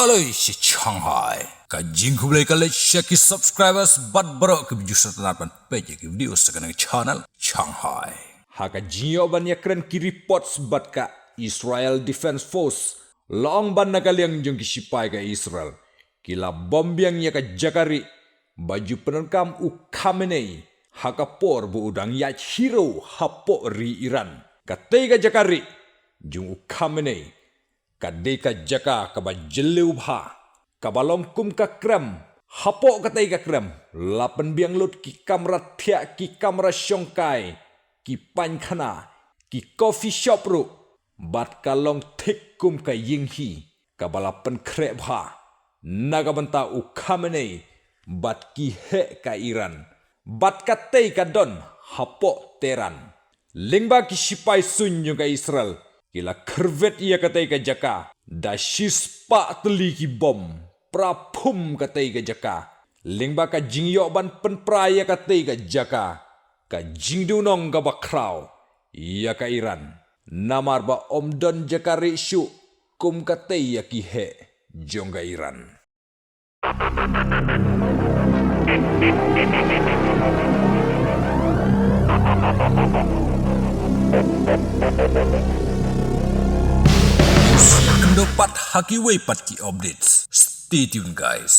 Aloi si Shanghai. Kajing kubelai kali share subscribers bat berok ke video setelah page ke video sekarang channel Shanghai. Haka jinyo ban yakren ki reports bat ka Israel Defense Force long ban nakaliang jong kisipai ka Israel. Kila bombiang ya ka Jakari baju penerkam u Khamenei haka por bu udang ya hero hapo ri Iran. Katai ka Jakari jong u Khamenei kadai ka jaka kaba jeleu bha kabalong kum ka krem hapo katai ka krem lapan biang lut ki kamera thia ki kamera syongkai ki pankhana ki coffee shop ru bat kalong thik kum ka yinghi kabalapan kre bha naga banta u Khamenei bat ki he ka Iran bat katai ka don hapo teran lingba ki sipai sunyo ka Israel kila kervet ia katai ka jaka da shispa teli ki bom prapum katai ka jaka lingba ka jingyo ban penpraya katai ka jaka ka jingdunong ka bakraw ia ka Iran namar ba omdon jaka rishu kum katai ya ki he jong ka Iran. Dapat haki way pat ki updates. Stay tuned guys.